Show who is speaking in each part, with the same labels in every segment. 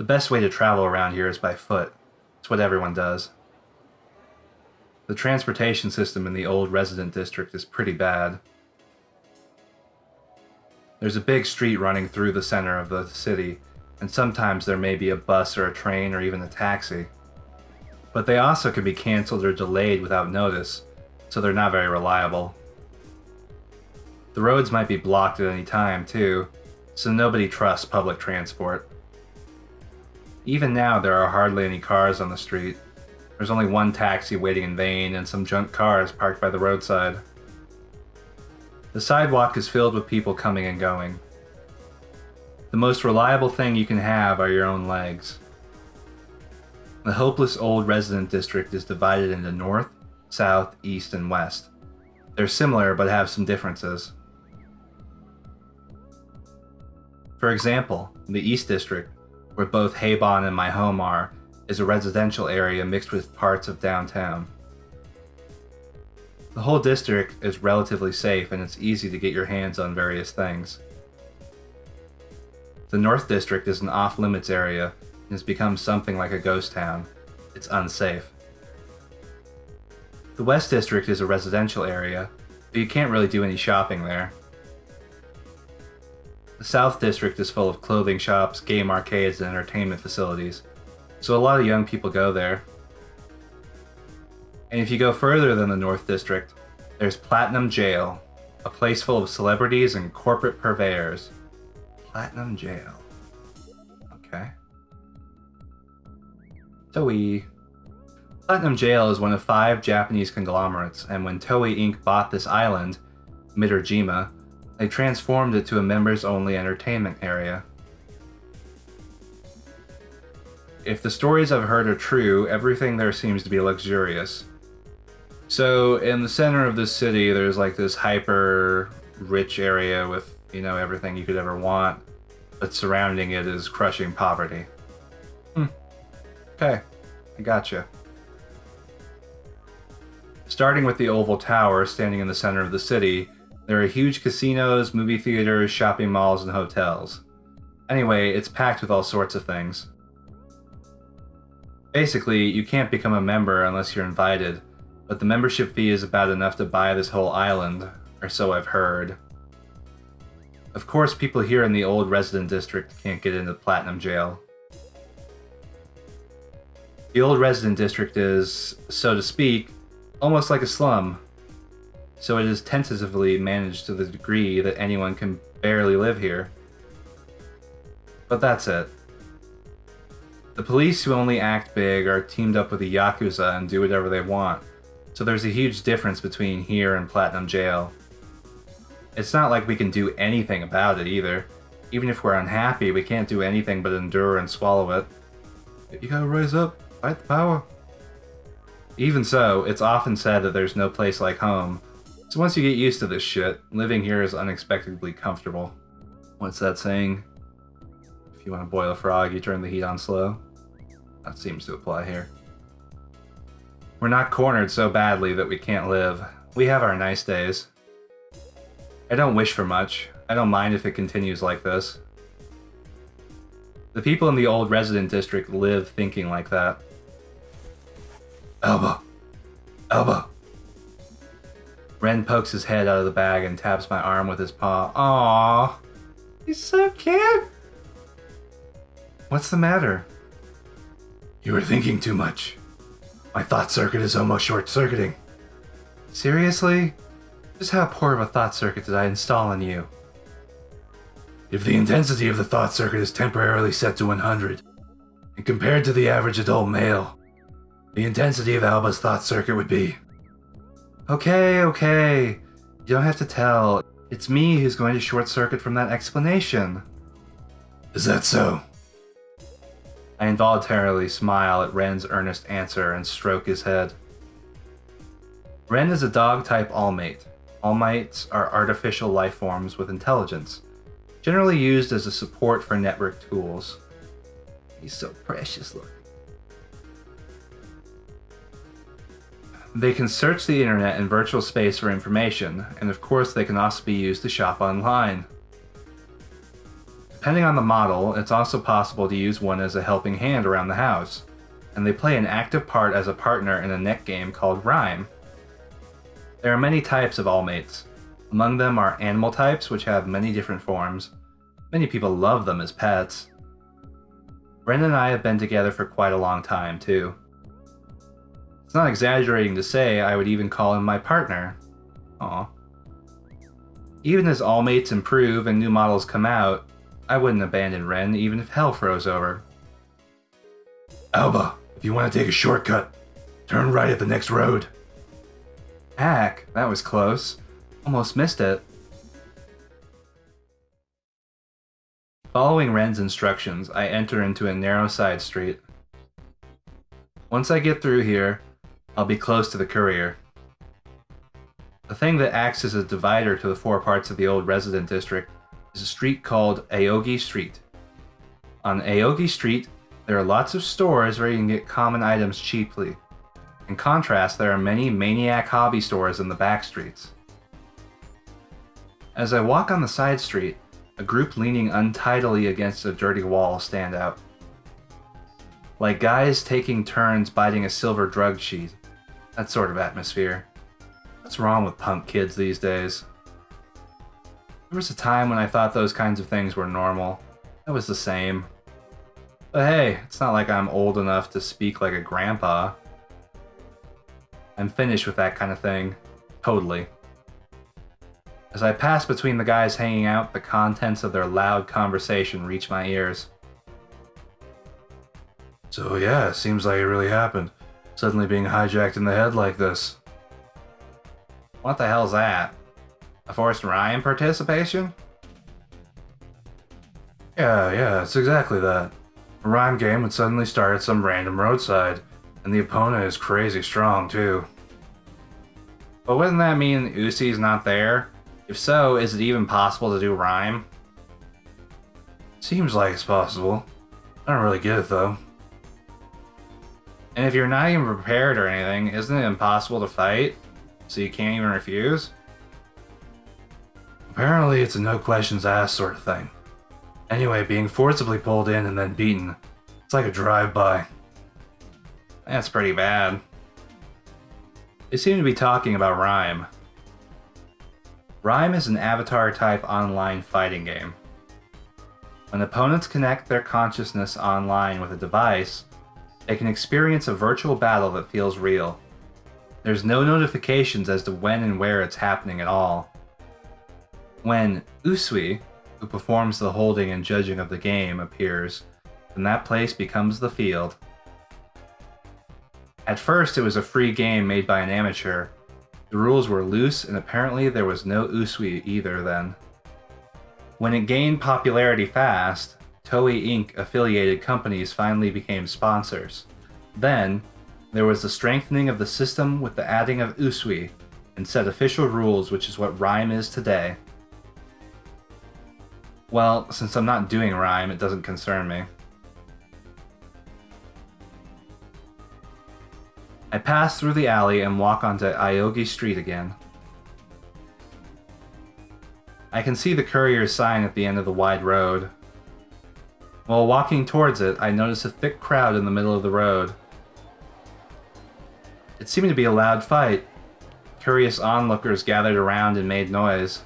Speaker 1: best way to travel around here is by foot. It's what everyone does. The transportation system in the old resident district is pretty bad. There's a big street running through the center of the city, and sometimes there may be a bus or a train or even a taxi. But they also can be canceled or delayed without notice, so they're not very reliable. The roads might be blocked at any time, too, so nobody trusts public transport. Even now, there are hardly any cars on the street. There's only one taxi waiting in vain and some junk cars parked by the roadside. The sidewalk is filled with people coming and going. The most reliable thing you can have are your own legs. The hopeless old resident district is divided into north, south, east, and west. They're similar but have some differences. For example, the East District, where both Habon and my home are, is a residential area mixed with parts of downtown. The whole district is relatively safe and it's easy to get your hands on various things. The North District is an off-limits area and has become something like a ghost town. It's unsafe. The West District is a residential area, but you can't really do any shopping there. The South District is full of clothing shops, game arcades, and entertainment facilities, so a lot of young people go there. And if you go further than the North District, there's Platinum Jail, a place full of celebrities and corporate purveyors. Platinum Jail. Okay. Toei. Platinum Jail is one of 5 Japanese conglomerates, and when Toei Inc. bought this island, Midorjima, they transformed it to a members-only entertainment area. If the stories I've heard are true, everything there seems to be luxurious. So, in the center of this city, there's like this hyper-rich area with, you know, everything you could ever want, but surrounding it is crushing poverty. Okay, I gotcha. Starting with the Oval Tower, standing in the center of the city, there are huge casinos, movie theaters, shopping malls, and hotels. Anyway, it's packed with all sorts of things. Basically, you can't become a member unless you're invited, but the membership fee is about enough to buy this whole island, or so I've heard. Of course, people here in the old resident district can't get into Platinum Jail. The old resident district is, so to speak, almost like a slum, so it is tentatively managed to the degree that anyone can barely live here. But that's it. The police who only act big are teamed up with the Yakuza and do whatever they want, so there's a huge difference between here and Platinum Jail. It's not like we can do anything about it either. Even if we're unhappy, we can't do anything but endure and swallow it. You gotta rise up, fight the power. Even so, it's often said that there's no place like home, so once you get used to this shit, living here is unexpectedly comfortable. What's that saying? If you want to boil a frog, you turn the heat on slow. That seems to apply here. We're not cornered so badly that we can't live. We have our nice days. I don't wish for much. I don't mind if it continues like this. The people in the old resident district live thinking like that. Elbow! Elbow! Ren pokes his head out of the bag and taps my arm with his paw. Aww! He's so cute! What's the matter? You were thinking too much. My thought circuit is almost short-circuiting. Seriously? Just how poor of a thought circuit did I install on you? If the intensity of the thought circuit is temporarily set to 100, and compared to the average adult male, the intensity of Alba's thought circuit would be... Okay, okay. You don't have to tell. It's me who's going to short-circuit from that explanation. Is that so? I involuntarily smile at Ren's earnest answer and stroke his head. Ren is a dog-type all-mate. All-mates are artificial life forms with intelligence, generally used as a support for network tools. He's so precious looking. They can search the internet and virtual space for information, and of course they can also be used to shop online. Depending on the model, it's also possible to use one as a helping hand around the house, and they play an active part as a partner in a neck game called Rhyme. There are many types of Allmates. Among them are animal types, which have many different forms. Many people love them as pets. Ren and I have been together for quite a long time, too. It's not exaggerating to say I would even call him my partner. Aw. Even as Allmates improve and new models come out, I wouldn't abandon Ren even if hell froze over.
Speaker 2: Alba, if you want to take a shortcut, turn right at the next road.
Speaker 1: Heck, that was close. Almost missed it. Following Ren's instructions, I enter into a narrow side street. Once I get through here, I'll be close to the courier. The thing that acts as a divider to the four parts of the old resident district is a street called Aogi Street. On Aogi Street, there are lots of stores where you can get common items cheaply. In contrast, there are many maniac hobby stores in the back streets. As I walk on the side street, a group leaning untidily against a dirty wall stand out. Like guys taking turns biting a silver drug sheet. That sort of atmosphere. What's wrong with punk kids these days? There was a time when I thought those kinds of things were normal. I was the same. But hey, it's not like I'm old enough to speak like a grandpa. I'm finished with that kind of thing. Totally. As I pass between the guys hanging out, the contents of their loud conversation reach my ears.
Speaker 2: So yeah, seems like it really happened. Suddenly being hijacked in the head like this.
Speaker 1: What the hell's that? A forced Rhyme participation?
Speaker 2: Yeah, it's exactly that. A Rhyme game would suddenly start at some random roadside, and the opponent is crazy strong too.
Speaker 1: But wouldn't that mean Usi's not there? If so, is it even possible to do Rhyme?
Speaker 2: Seems like it's possible. I don't really get it though.
Speaker 1: And if you're not even prepared or anything, isn't it impossible to fight? So you can't even refuse?
Speaker 2: Apparently it's a no questions asked sort of thing. Anyway, being forcibly pulled in and then beaten, it's like a drive-by.
Speaker 1: That's pretty bad. They seem to be talking about Rhyme. Rhyme is an avatar-type online fighting game. When opponents connect their consciousness online with a device, they can experience a virtual battle that feels real. There's no notifications as to when and where it's happening at all. When Usui, who performs the holding and judging of the game, appears, then that place becomes the field. At first, it was a free game made by an amateur. The rules were loose, and apparently there was no Usui either then. When it gained popularity fast, Toei Inc. affiliated companies finally became sponsors. Then, there was the strengthening of the system with the adding of Usui, and set official rules, which is what Rhyme is today. Well, since I'm not doing Rhyme, it doesn't concern me. I pass through the alley and walk onto Aogi Street again. I can see the courier's sign at the end of the wide road. While walking towards it, I notice a thick crowd in the middle of the road. It seemed to be a loud fight. Curious onlookers gathered around and made noise.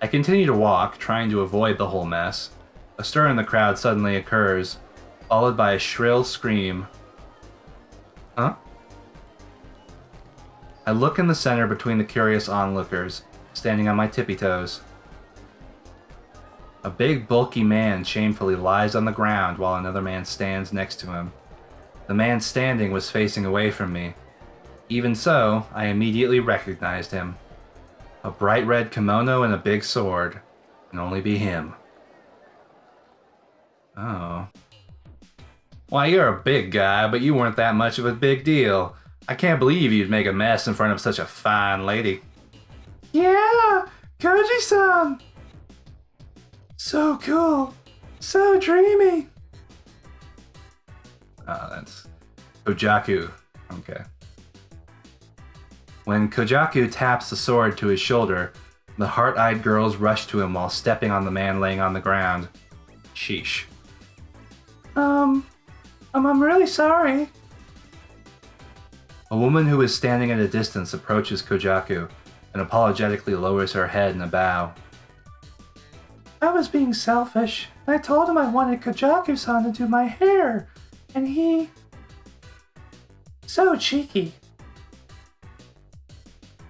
Speaker 1: I continue to walk, trying to avoid the whole mess. A stir in the crowd suddenly occurs, followed by a shrill scream. Huh? I look in the center between the curious onlookers, standing on my tippy toes. A big, bulky man shamefully lies on the ground while another man stands next to him. The man standing was facing away from me. Even so, I immediately recognized him. A bright red kimono and a big sword. Can only be him. Oh. Why, you're a big guy, but you weren't that much of a big deal. I can't believe you'd make a mess in front of such a fine lady.
Speaker 2: Yeah, Koji-san! So cool. So dreamy.
Speaker 1: That's Kojaku. Okay. When Kojaku taps the sword to his shoulder, The heart-eyed girls rush to him while stepping on the man laying on the ground. Sheesh.
Speaker 2: I'm really sorry.
Speaker 1: A woman who is standing at a distance approaches Kojaku and apologetically lowers her head in a bow.
Speaker 2: I was being selfish. I told him I wanted Kojaku-san to do my hair, and he... So cheeky.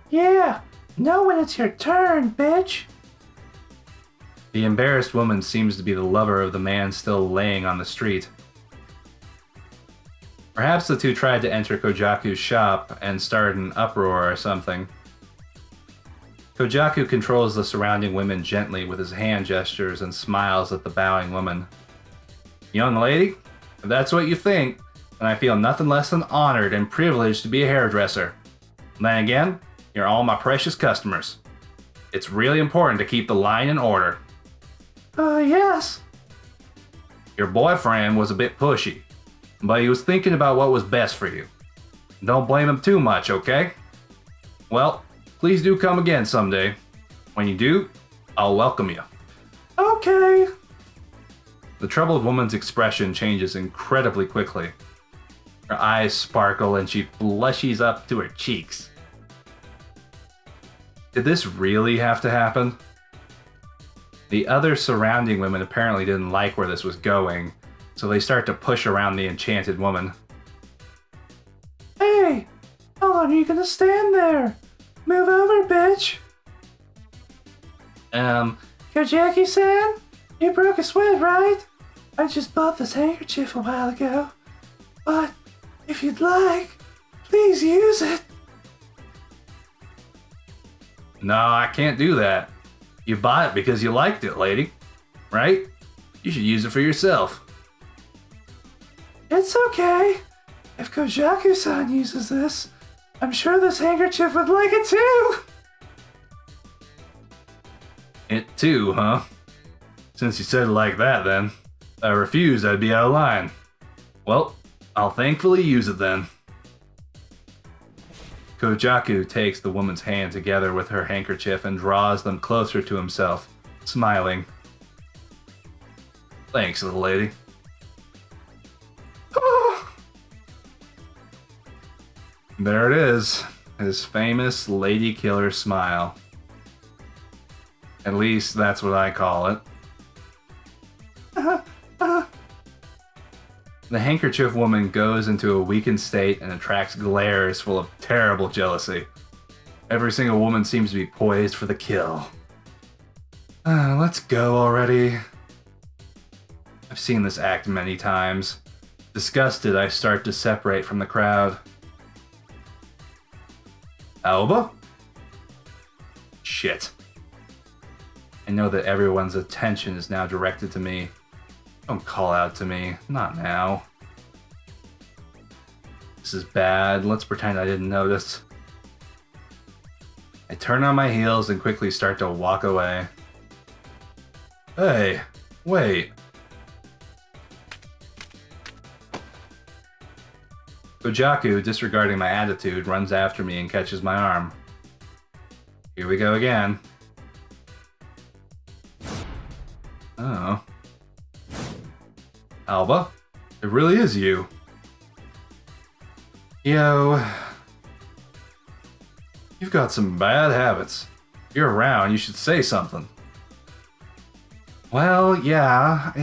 Speaker 2: Yeah, know when it's your turn, bitch.
Speaker 1: The embarrassed woman seems to be the lover of the man still laying on the street. Perhaps the two tried to enter Kojaku's shop and started an uproar or something. Kojaku controls the surrounding women gently with his hand gestures and smiles at the bowing woman. Young lady, if that's what you think, then I feel nothing less than honored and privileged to be a hairdresser. Then again, you're all my precious customers. It's really important to keep the line in order.
Speaker 2: Yes.
Speaker 1: Your boyfriend was a bit pushy, but he was thinking about what was best for you. Don't blame him too much, okay? Well, please do come again someday. When you do, I'll welcome you.
Speaker 2: Okay.
Speaker 1: The troubled woman's expression changes incredibly quickly. Her eyes sparkle and she blushes up to her cheeks. Did this really have to happen? The other surrounding women apparently didn't like where this was going, so they start to push around the enchanted woman.
Speaker 2: Hey, how long are you gonna stand there? Move over, bitch. Kojaki-san, you broke a sweat, right? I just bought this handkerchief a while ago, but if you'd like, please use it.
Speaker 1: No, I can't do that. You bought it because you liked it, lady. Right? You should use it for yourself.
Speaker 2: It's okay. If Kojaku-san uses this, I'm sure this handkerchief would like it too.
Speaker 1: It too, huh? Since you said it like that, then. I refused, I'd be out of line. Well, I'll thankfully use it then. Kojaku takes the woman's hand together with her handkerchief and draws them closer to himself, smiling. Thanks, little lady. There it is, his famous lady killer smile. At least that's what I call it. The handkerchief woman goes into a weakened state and attracts glares full of terrible jealousy. Every single woman seems to be poised for the kill. Let's go already. I've seen this act many times. Disgusted, I start to separate from the crowd. Alba? Shit. I know that everyone's attention is now directed to me. Don't call out to me. Not now. This is bad. Let's pretend I didn't notice. I turn on my heels and quickly start to walk away. Hey, wait. Kojaku, disregarding my attitude, runs after me and catches my arm. Here we go again. Oh. Alba? It really is you. Yo. You've got some bad habits. If you're around, you should say something. Well, yeah,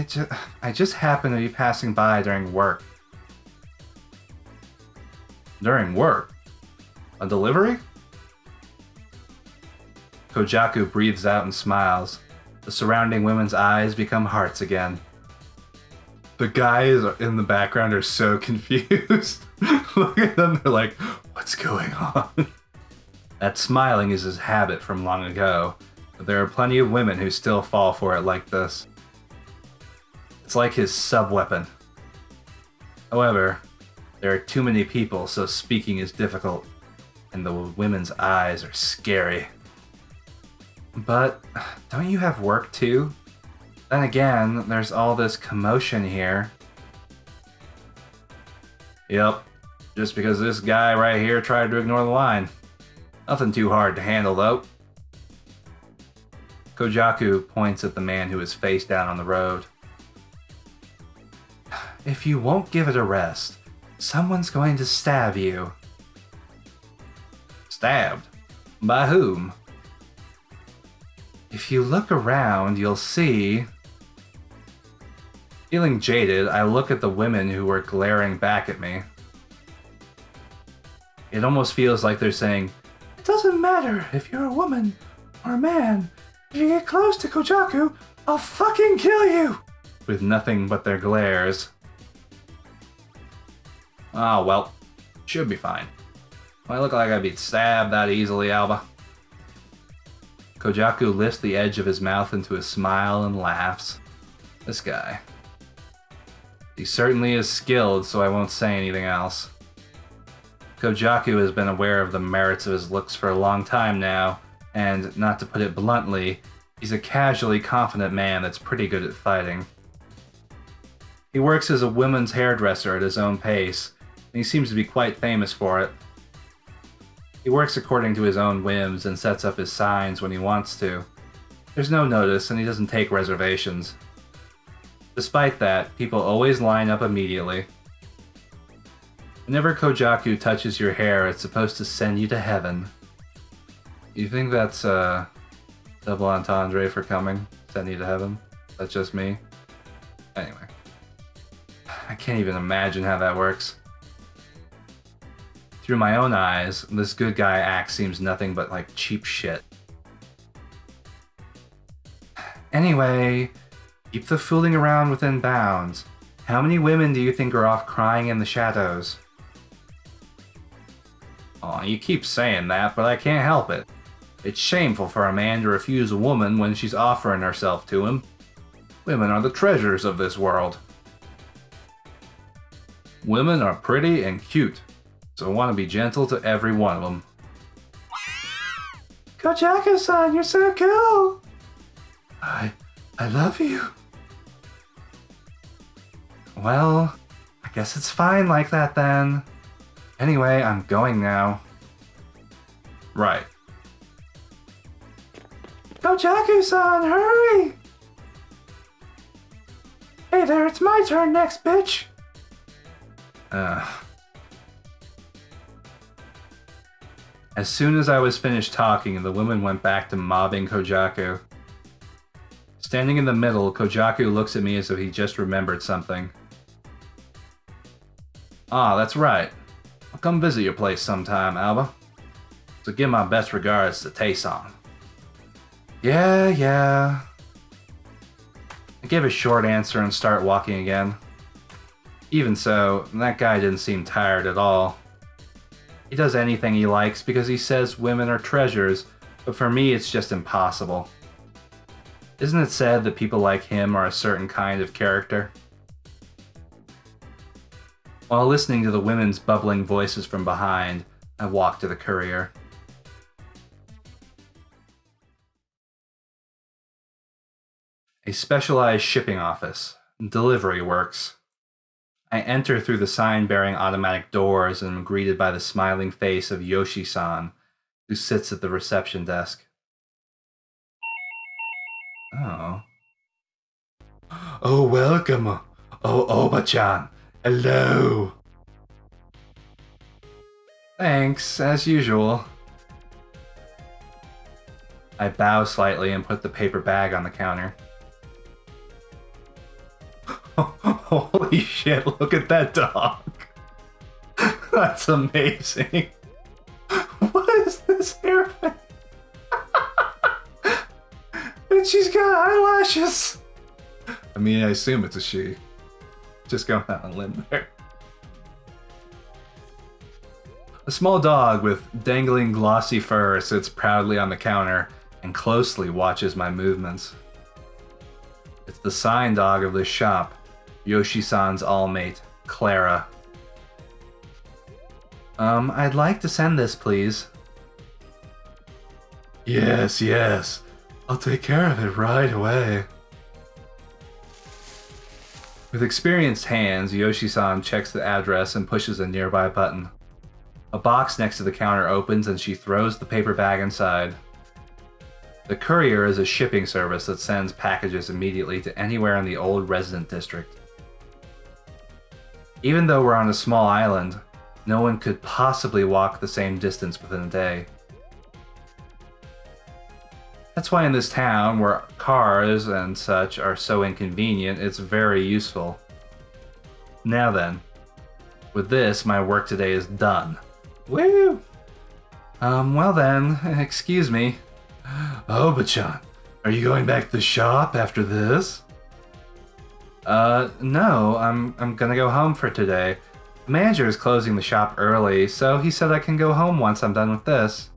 Speaker 1: I just happened to be passing by during work. During work? A delivery? Kojaku breathes out and smiles. The surrounding women's eyes become hearts again. The guys in the background are so confused. Look at them, they're like, what's going on? That smiling is his habit from long ago, but there are plenty of women who still fall for it like this. It's like his sub-weapon. However, there are too many people, so speaking is difficult, and the women's eyes are scary. But don't you have work too? Then again, there's all this commotion here. Yep, just because this guy right here tried to ignore the line. Nothing too hard to handle though. Kojaku points at the man who is face down on the road. If you won't give it a rest, someone's going to stab you. Stabbed? By whom? If you look around, you'll see... Feeling jaded, I look at the women who were glaring back at me. It almost feels like they're saying,
Speaker 2: "It doesn't matter if you're a woman or a man. If you get close to Kojaku, I'll fucking kill you!"
Speaker 1: with nothing but their glares. Oh, well, should be fine. I look like I'd be stabbed that easily, Alba. Kojaku lifts the edge of his mouth into a smile and laughs. This guy. He certainly is skilled, so I won't say anything else. Kojaku has been aware of the merits of his looks for a long time now, and, not to put it bluntly, he's a casually confident man that's pretty good at fighting. He works as a women's hairdresser at his own pace, and he seems to be quite famous for it. He works according to his own whims and sets up his signs when he wants to. There's no notice, and he doesn't take reservations. Despite that, people always line up immediately. Whenever Kojaku touches your hair, it's supposed to send you to heaven. You think that's a double entendre for coming? Send you to heaven? That's just me? Anyway. I can't even imagine how that works. Through my own eyes, this good guy act seems nothing but like cheap shit. Anyway, keep the fooling around within bounds. How many women do you think are off crying in the shadows? Aw, you keep saying that, but I can't help it. It's shameful for a man to refuse a woman when she's offering herself to him. Women are the treasures of this world. Women are pretty and cute, so I want to be gentle to every one of them.
Speaker 2: Kojaku-san, you're so cool! I love you.
Speaker 1: Well, I guess it's fine like that then. Anyway, I'm going now. Right.
Speaker 2: Kojaku-san, hurry! Hey there, it's my turn next, bitch!
Speaker 1: As soon as I was finished talking, the women went back to mobbing Kojaku. Standing in the middle, Kojaku looks at me as if he just remembered something. Ah, that's right. I'll come visit your place sometime, Alba. So give my best regards to Tae-san. Yeah. I give a short answer and start walking again. Even so, that guy didn't seem tired at all. He does anything he likes because he says women are treasures, but for me it's just impossible. Isn't it said that people like him are a certain kind of character? While listening to the women's bubbling voices from behind, I walk to the courier. A specialized shipping office. Delivery works. I enter through the sign-bearing automatic doors and am greeted by the smiling face of Yoshi-san, who sits at the reception desk. Oh. Oh, welcome. Oh, Oba-chan. Hello. Thanks, as usual. I bow slightly and put the paper bag on the counter. Holy shit, look at that dog. That's amazing. What is this hair thing? And she's got eyelashes. I mean, I assume it's a she. Just going out on a limb there. A small dog with dangling glossy fur sits proudly on the counter and closely watches my movements. It's the sign dog of this shop, Yoshi-san's all-mate, Clara. I'd like to send this, please. Yes. I'll take care of it right away. With experienced hands, Yoshi-san checks the address and pushes a nearby button. A box next to the counter opens and she throws the paper bag inside. The courier is a shipping service that sends packages immediately to anywhere in the old resident district. Even though we're on a small island, no one could possibly walk the same distance within a day. That's why in this town, where cars and such are so inconvenient, it's very useful. Now then, with this, my work today is done. Woo! Well then, excuse me.
Speaker 2: Obachan, are you going back to the shop after this?
Speaker 1: No, I'm gonna go home for today. The manager is closing the shop early, so he said I can go home once I'm done with this.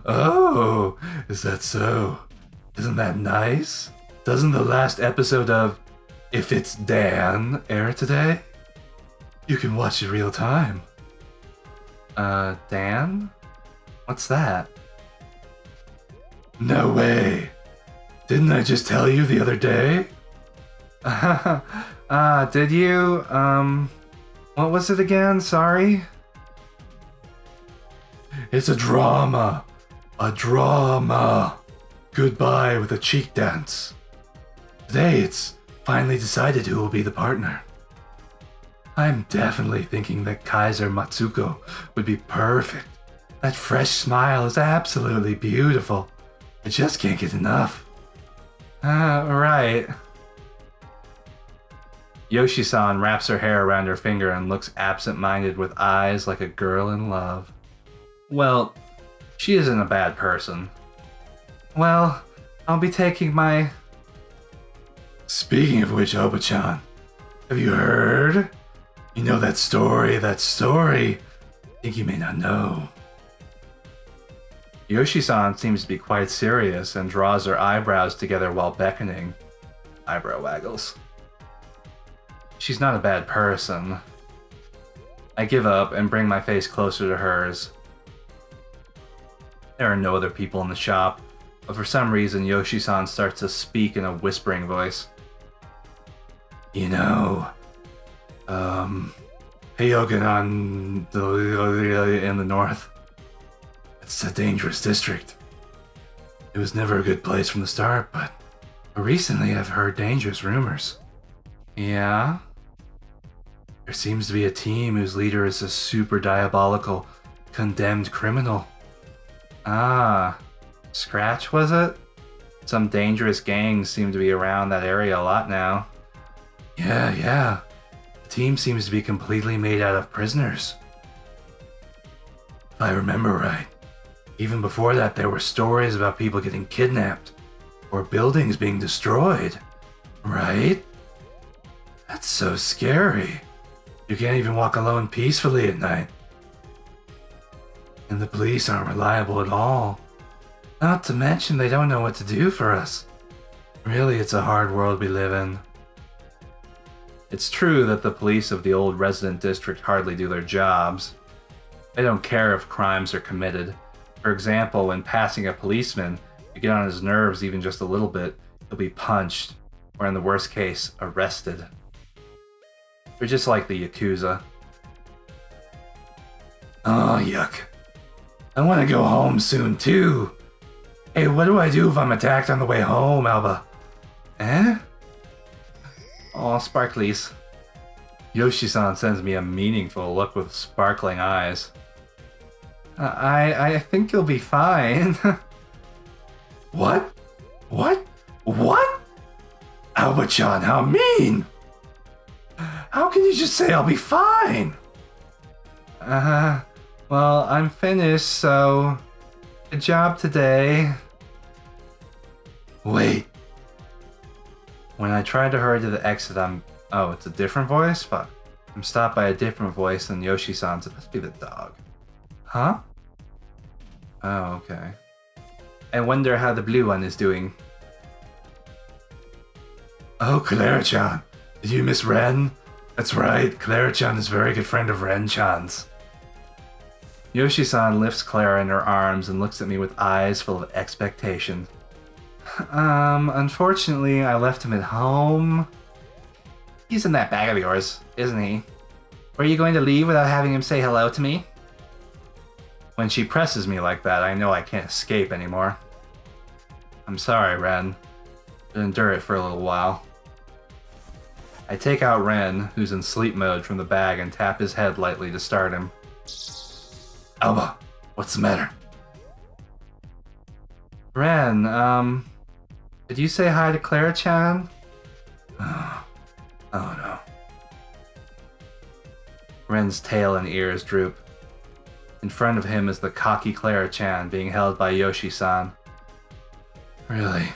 Speaker 2: Oh, is that so? Isn't that nice? Doesn't the last episode of If It's Dan air today? You can watch it real time.
Speaker 1: Dan? What's that?
Speaker 2: No way. Didn't I just tell you the other day?
Speaker 1: Did you? What was it again? Sorry?
Speaker 2: It's a drama. A drama. Goodbye with a cheek dance. Today it's finally decided who will be the partner. I'm definitely thinking that Kaiser Matsuko would be perfect. That fresh smile is absolutely beautiful. I just can't get enough.
Speaker 1: Right. Yoshi-san wraps her hair around her finger and looks absent-minded with eyes like a girl in love. Well, she isn't a bad person. Well, I'll be taking my...
Speaker 2: Speaking of which, Obachan, have you heard? You know that story? I think you may not know.
Speaker 1: Yoshi-san seems to be quite serious and draws her eyebrows together while beckoning. Eyebrow waggles. She's not a bad person. I give up and bring my face closer to hers. There are no other people in the shop, but for some reason Yoshi-san starts to speak in a whispering voice.
Speaker 2: You know, Heyoganon in the north. It's a dangerous district. It was never a good place from the start, but recently I've heard dangerous rumors.
Speaker 1: Yeah?
Speaker 2: There seems to be a team whose leader is a super diabolical, condemned criminal.
Speaker 1: Ah, Scratch was it? Some dangerous gangs seem to be around that area a lot now.
Speaker 2: Yeah. The team seems to be completely made out of prisoners. If I remember right, even before that there were stories about people getting kidnapped or buildings being destroyed, right? That's so scary. You can't even walk alone peacefully at night. And the police aren't reliable at all. Not to mention they don't know what to do for us. Really, it's a hard world we live in.
Speaker 1: It's true that the police of the old resident district hardly do their jobs. They don't care if crimes are committed. For example, when passing a policeman, you get on his nerves even just a little bit, he'll be punched, or in the worst case, arrested. They're just like the Yakuza.
Speaker 2: Oh, yuck. I want to go home soon, too. Hey, what do I do if I'm attacked on the way home, Alba? Eh?
Speaker 1: Aw, sparklies. Yoshi-san sends me a meaningful look with sparkling eyes. I think you'll be fine.
Speaker 2: What? Alba-chan, how mean! How can you just say I'll be fine?
Speaker 1: Well, I'm finished, so... Good job today.
Speaker 2: Wait.
Speaker 1: When I try to hurry to the exit, Oh, it's a different voice? Fuck. I'm stopped by a different voice than Yoshi-san's. It must be the dog. Huh? Oh, okay. I wonder how the blue one is doing.
Speaker 2: Oh, Clara-chan. Did you miss Ren? That's right, Clara-chan is a very good friend of Ren-chan's.
Speaker 1: Yoshi-san lifts Clara in her arms and looks at me with eyes full of expectation. Unfortunately, I left him at home. He's in that bag of yours, isn't he? Were you going to leave without having him say hello to me? When she presses me like that, I know I can't escape anymore. I'm sorry, Ren. But endure it for a little while. I take out Ren, who's in sleep mode, from the bag and tap his head lightly to start him.
Speaker 2: Alba, what's the matter?
Speaker 1: Ren, did you say hi to Clara-chan?
Speaker 2: Oh no.
Speaker 1: Ren's tail and ears droop. In front of him is the cocky Clara-chan being held by Yoshi-san.
Speaker 2: Really?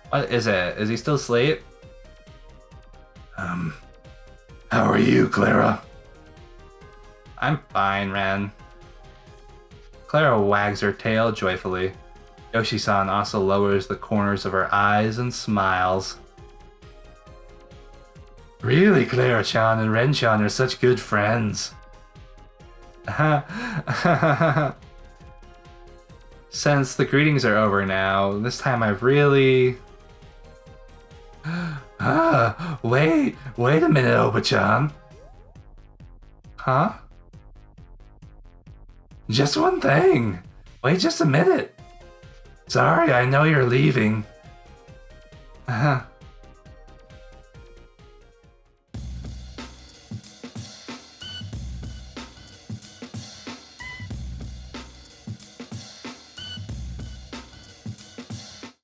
Speaker 1: What is it? Is he still asleep?
Speaker 2: How are you, Clara?
Speaker 1: I'm fine, Ren. Clara wags her tail joyfully. Yoshi-san also lowers the corners of her eyes and smiles.
Speaker 2: Really, Clara-chan and Ren-chan are such good friends.
Speaker 1: Since the greetings are over now, this time I've really...
Speaker 2: Wait a minute, Oba-chan.
Speaker 1: Huh?
Speaker 2: Just one thing. Wait just a minute. Sorry, I know you're leaving.